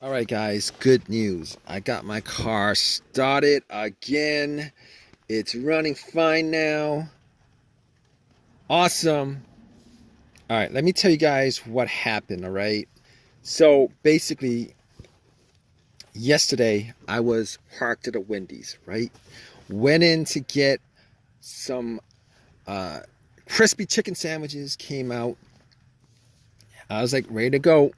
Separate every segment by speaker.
Speaker 1: All right, guys, good news. I got my car started again. It's running fine now. Awesome. All right, let me tell you guys what happened, all right? So basically, yesterday I was parked at a Wendy's, right? Went in to get some uh, crispy chicken sandwiches, came out. I was like ready to go.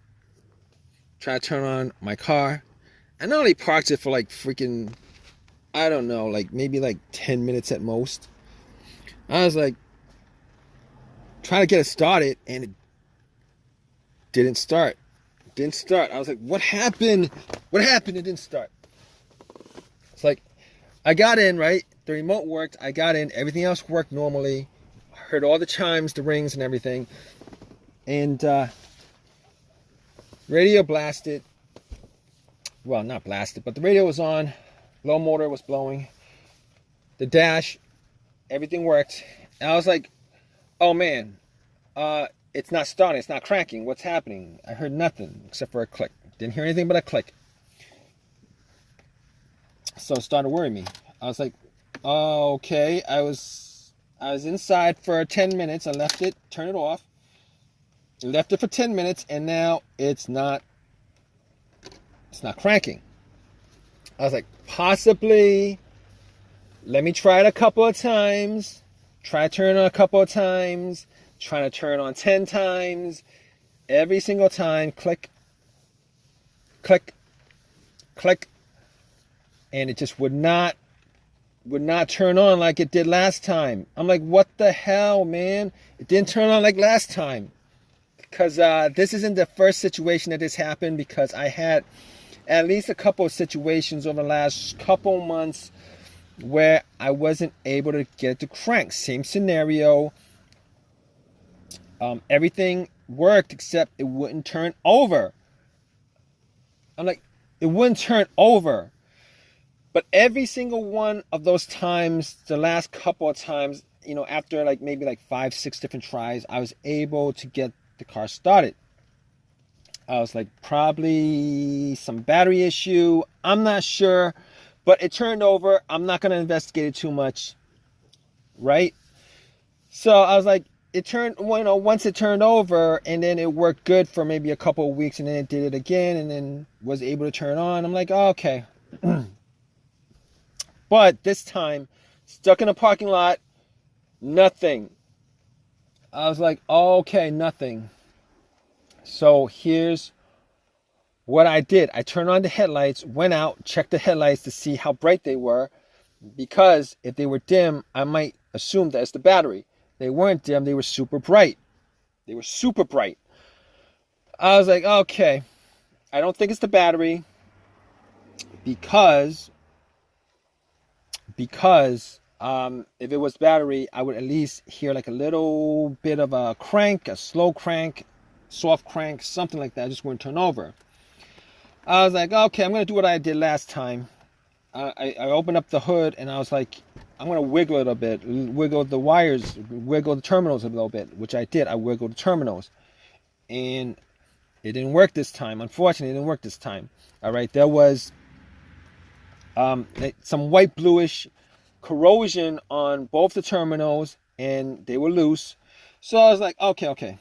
Speaker 1: Try to turn on my car. And I only parked it for like freaking I don't know, like maybe like 10 minutes at most. I was like trying to get it started and it didn't start. Didn't start. I was like, what happened? What happened? It didn't start. It's like I got in, right? The remote worked. I got in. Everything else worked normally. I heard all the chimes, the rings, and everything. And radio blasted. Well, not blasted, but the radio was on. Low motor was blowing. The dash, everything worked. And I was like, oh man, it's not starting, it's not cranking. What's happening? I heard nothing except for a click. Didn't hear anything but a click. So it started worrying me. I was like, oh, okay. I was inside for 10 minutes. I left it, turned it off. Left it for 10 minutes, and now it's not cranking. I was like, possibly. Let me try it a couple of times. Try to turn it on a couple of times. Trying to turn on 10 times. Every single time, click, click, click. And it just would not turn on like it did last time. I'm like, what the hell, man? It didn't turn on like last time. Because this isn't the first situation that this happened, because I had at least a couple of situations over the last couple months where I wasn't able to get it to crank. Same scenario. Everything worked except it wouldn't turn over. I'm like, it wouldn't turn over. But every single one of those times, the last couple of times, after like maybe like 5-6 different tries, I was able to get the car started. I was like, probably some battery issue. I'm not sure. But it turned over. I'm not going to investigate it too much. Right? So I was like, it turned, once it turned over, and then it worked good for maybe a couple of weeks, and then it did it again, and then was able to turn on. I'm like, oh, okay. But this time, stuck in a parking lot, nothing. I was like, oh, okay, nothing. So here's what I did. I turned on the headlights, went out, checked the headlights to see how bright they were, because if they were dim, I might assume that it's the battery. They weren't dim, they were super bright. They were super bright. I was like, okay, I don't think it's the battery, because if it was battery, I would at least hear like a little bit of a crank, a slow crank, soft crank, something like that. I just wouldn't turn over. I was like, okay, I'm going to do what I did last time. I opened up the hood, and I was like, I'm going to wiggle it a bit, wiggle the wires, wiggle the terminals a little bit, which I did. I wiggled the terminals, and it didn't work this time. Unfortunately, it didn't work this time. All right, there was some white bluish corrosion on both the terminals, and they were loose. So I was like, okay.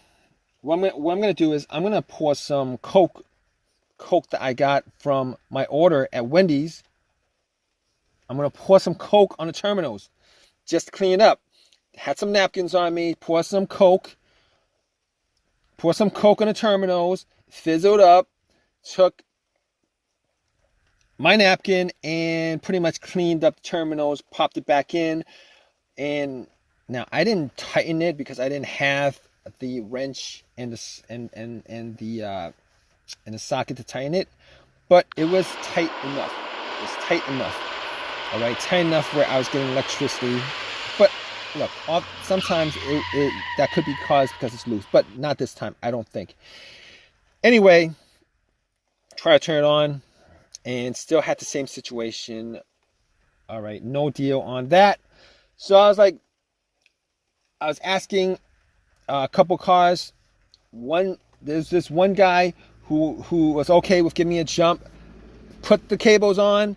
Speaker 1: What I'm going to do is I'm going to pour some Coke that I got from my order at Wendy's. I'm going to pour some Coke on the terminals just to clean it up. Had some napkins on me, pour some Coke on the terminals, fizzled up, took my napkin and pretty much cleaned up the terminals, popped it back in. And now I didn't tighten it because I didn't have the wrench and the socket to tighten it, but it was tight enough. All right, tight enough where I was getting electricity. But look, sometimes that could be caused because it's loose, but not this time, I don't think. Anyway, try to turn it on, and still had the same situation. All right, no deal on that. So I was asking a couple cars. There's this one guy who was okay with giving me a jump, put the cables on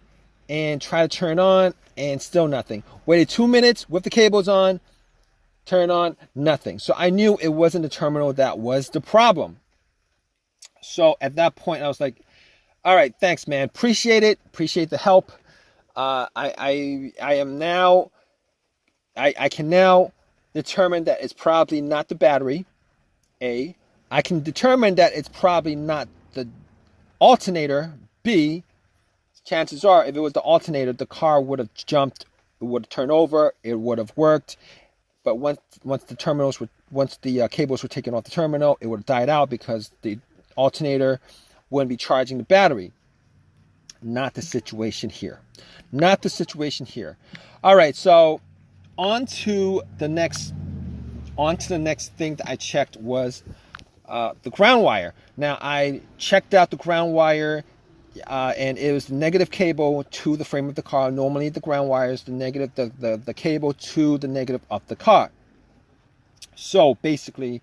Speaker 1: and try to turn on, and still nothing. Waited 2 minutes with the cables on, turn on, nothing. So I knew it wasn't the terminal that was the problem. So at that point, I was like, all right, thanks, man. Appreciate it. Appreciate the help. I am now, I can now determine that it's probably not the battery. A. I can determine that it's probably not the alternator. B. Chances are, if it was the alternator, the car would have jumped, it would have turned over, it would have worked. But once the cables were taken off the terminal, it would have died out because the alternator wouldn't be charging the battery. Not the situation here. Not the situation here. All right, so on to the next thing that I checked was the ground wire. Now I checked out the ground wire. And it was the negative cable to the frame of the car. Normally the ground wire is the negative, the cable to the negative of the car. So basically,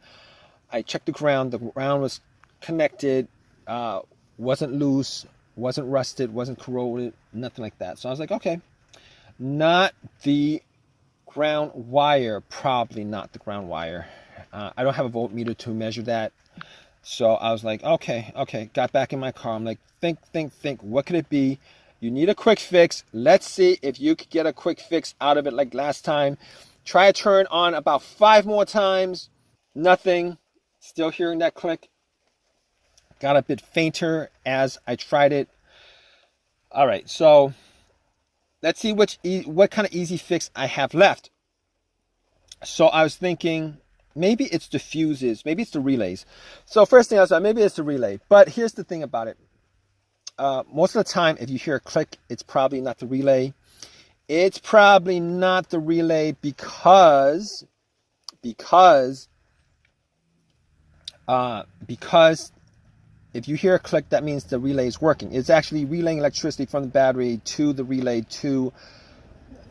Speaker 1: I checked the ground. The ground was connected, wasn't loose, wasn't rusted, wasn't corroded, nothing like that. So I was like, okay, not the ground wire, probably not the ground wire. I don't have a voltmeter to measure that. So I was like, okay, got back in my car. I'm like, think, what could it be? You need a quick fix. Let's see if you could get a quick fix out of it like last time. Try to turn on about 5 more times. Nothing. Still hearing that click. Got a bit fainter as I tried it. All right, so let's see what kind of easy fix I have left. So I was thinking, maybe it's the fuses, maybe it's the relays. So first thing I was like, maybe it's the relay. But here's the thing about it. Most of the time, if you hear a click, it's probably not the relay. It's probably not the relay because if you hear a click, that means the relay is working. It's actually relaying electricity from the battery to the relay to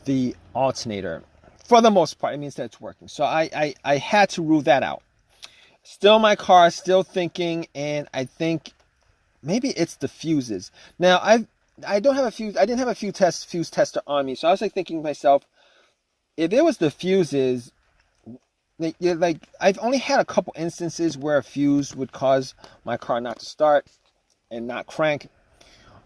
Speaker 1: the alternator. For the most part, it means that it's working. So I had to rule that out. Still in my car, still thinking, and I think maybe it's the fuses. Now I don't have a fuse. I didn't have a fuse tester on me, so I was like thinking to myself, if it was the fuses, like I've only had a couple instances where a fuse would cause my car not to start and not crank.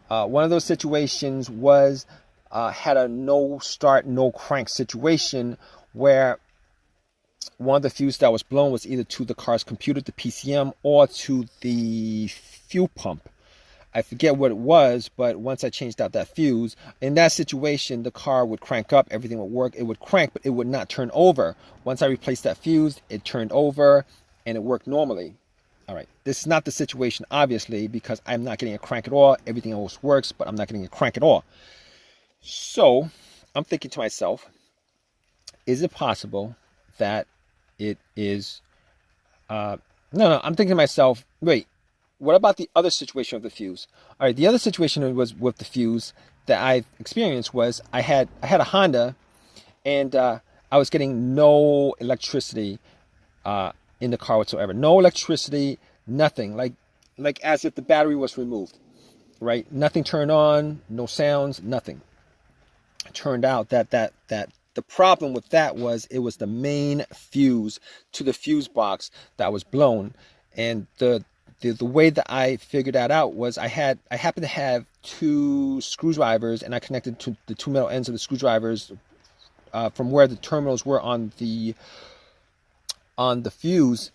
Speaker 1: One of those situations was had a no start, no crank situation where one of the fuses that was blown was either to the car's computer, the PCM, or to the fuel pump. I forget what it was, but once I changed out that fuse, in that situation, the car would crank up, everything would work, it would crank, but it would not turn over. Once I replaced that fuse, it turned over, and it worked normally. All right, this is not the situation, obviously, because I'm not getting a crank at all. Everything else works, but I'm not getting a crank at all. So, I'm thinking to myself, is it possible that it is... I'm thinking to myself, wait, what about the other situation of the fuse? All right, the other situation was with the fuse that I experienced was I had a Honda, and I was getting no electricity in the car whatsoever. No electricity, nothing. Like as if the battery was removed, right? Nothing turned on, no sounds, nothing. It turned out that the problem with that was it was the main fuse to the fuse box that was blown, and the way that I figured that out was I happened to have 2 screwdrivers, and I connected to the 2 metal ends of the screwdrivers from where the terminals were on the fuse,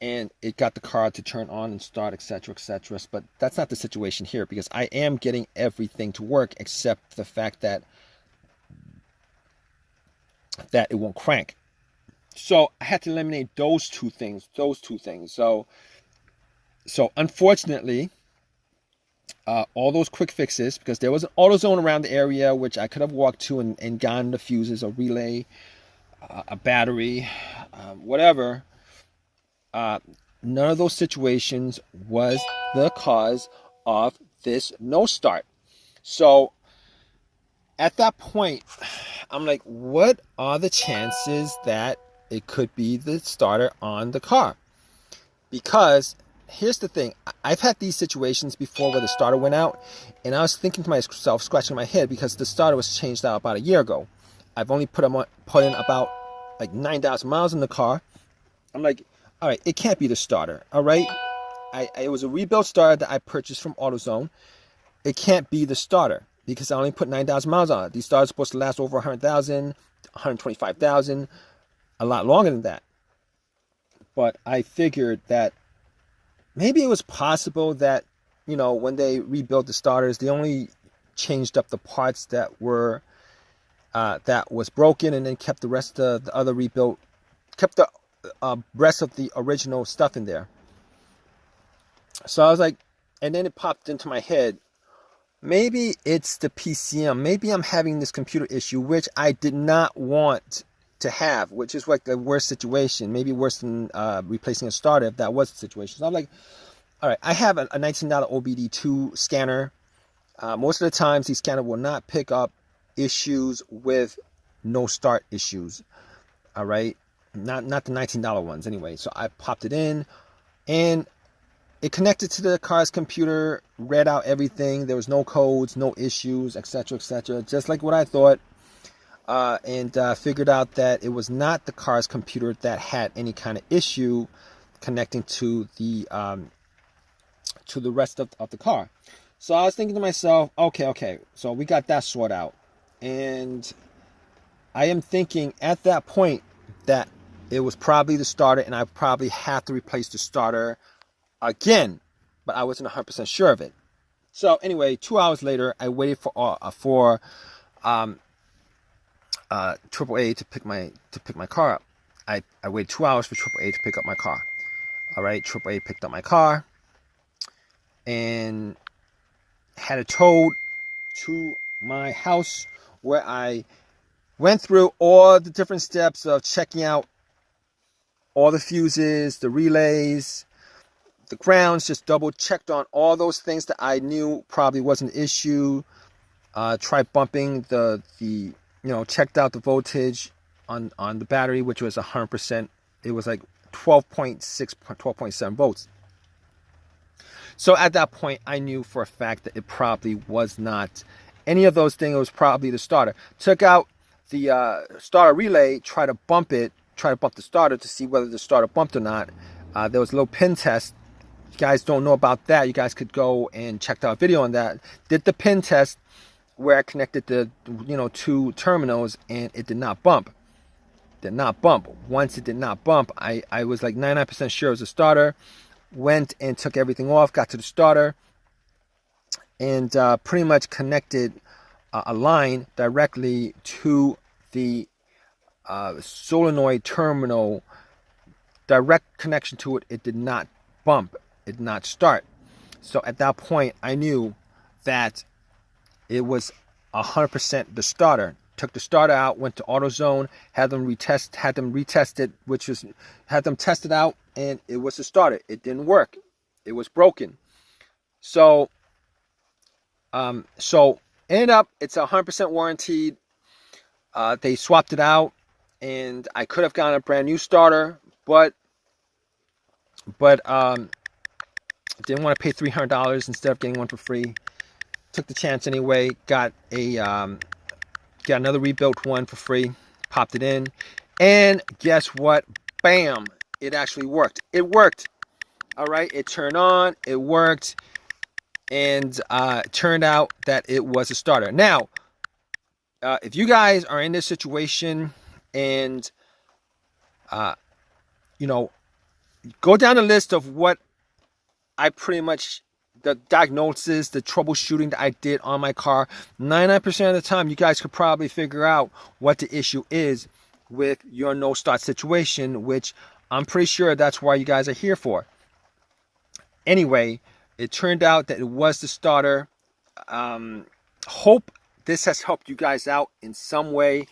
Speaker 1: and it got the car to turn on and start, etc., etc. But that's not the situation here, because I am getting everything to work except the fact that it won't crank. So I had to eliminate those two things. So unfortunately, all those quick fixes, because there was an AutoZone around the area which I could have walked to and gotten the fuses, a relay, a battery, whatever. None of those situations was the cause of this no start. So at that point, I'm like, what are the chances that it could be the starter on the car? Because here's the thing, I've had these situations before where the starter went out, and I was thinking to myself, scratching my head, because the starter was changed out about a year ago. I've only put in about like 9,000 miles in the car. I'm like, all right, it can't be the starter. All right, it was a rebuilt starter that I purchased from AutoZone. It can't be the starter because I only put 9,000 miles on it. These starters are supposed to last over 100,000, 125,000, a lot longer than that. But I figured that maybe it was possible that, when they rebuilt the starters, they only changed up the parts that was broken, and then kept the rest of the other rebuilt, kept the rest of the original stuff in there. So I was like, and then it popped into my head, maybe it's the PCM. Maybe I'm having this computer issue, which I did not want to have, which is like the worst situation, maybe worse than replacing a starter if that was the situation. So I'm like, all right, I have a $19 OBD2 scanner. Most of the times, these scanner will not pick up issues with no start issues. All right, not the $19 ones anyway. So I popped it in, and it connected to the car's computer, read out everything. There was no codes, no issues, etc., etc., just like what I thought. And figured out that it was not the car's computer that had any kind of issue connecting to the rest of the car. So I was thinking to myself, okay, so we got that sorted out. And I am thinking at that point that it was probably the starter, and I probably had to replace the starter again, but I wasn't 100% sure of it. So anyway, 2 hours later, I waited for AAA to pick my car up. I waited 2 hours for AAA to pick up my car. All right, AAA picked up my car and had it towed to my house, where I went through all the different steps of checking out all the fuses, the relays, the grounds, just double checked on all those things that I knew probably wasn't an issue. Tried bumping checked out the voltage on the battery, which was 100%. It was like 12.6, 12.7 volts. So at that point, I knew for a fact that it probably was not any of those things. It was probably the starter. Took out the starter relay, tried to bump the starter to see whether the starter bumped or not. There was a little pin test. If you guys don't know about that, you guys could go and check out a video on that. Did the pin test where I connected the two terminals, and it did not bump. Once it did not bump, I was like 99% sure it was a starter. Went and took everything off, got to the starter, and pretty much connected a line directly to the solenoid terminal. Direct connection to it. It did not bump. It did not start. So at that point, I knew that it was 100% the starter. Took the starter out, went to AutoZone, had them retested, had them tested out, and it was the starter. It didn't work. It was broken. So ended up, it's 100% warranted. They swapped it out, and I could have gotten a brand new starter, but didn't want to pay $300 instead of getting one for free. Took the chance anyway. Got another rebuilt one for free. Popped it in, and guess what? Bam! It actually worked. It worked. All right. It turned on. It worked, and it turned out that it was a starter. Now, if you guys are in this situation, and go down the list of what I pretty much, the diagnosis, the troubleshooting that I did on my car, 99% of the time, you guys could probably figure out what the issue is with your no start situation, which I'm pretty sure that's why you guys are here for. Anyway, it turned out that it was the starter. Hope this has helped you guys out in some way.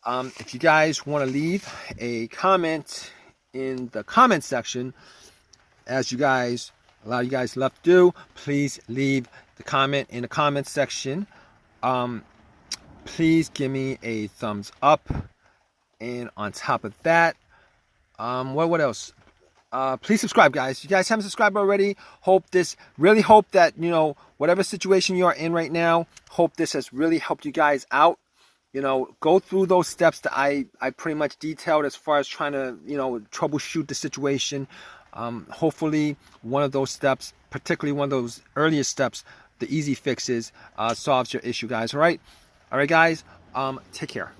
Speaker 1: If you guys want to leave a comment in the comment section, as a lot of you guys love to do, please leave the comment in the comment section. Please give me a thumbs up, and on top of that, what else? please subscribe, guys. If you guys haven't subscribed already, really hope that, you know, whatever situation you are in right now, hope this has really helped you guys out. You know, go through those steps that I pretty much detailed as far as trying to, you know, troubleshoot the situation. Hopefully one of those steps, particularly one of those earliest steps, the easy fixes, solves your issue, guys. All right, guys, take care.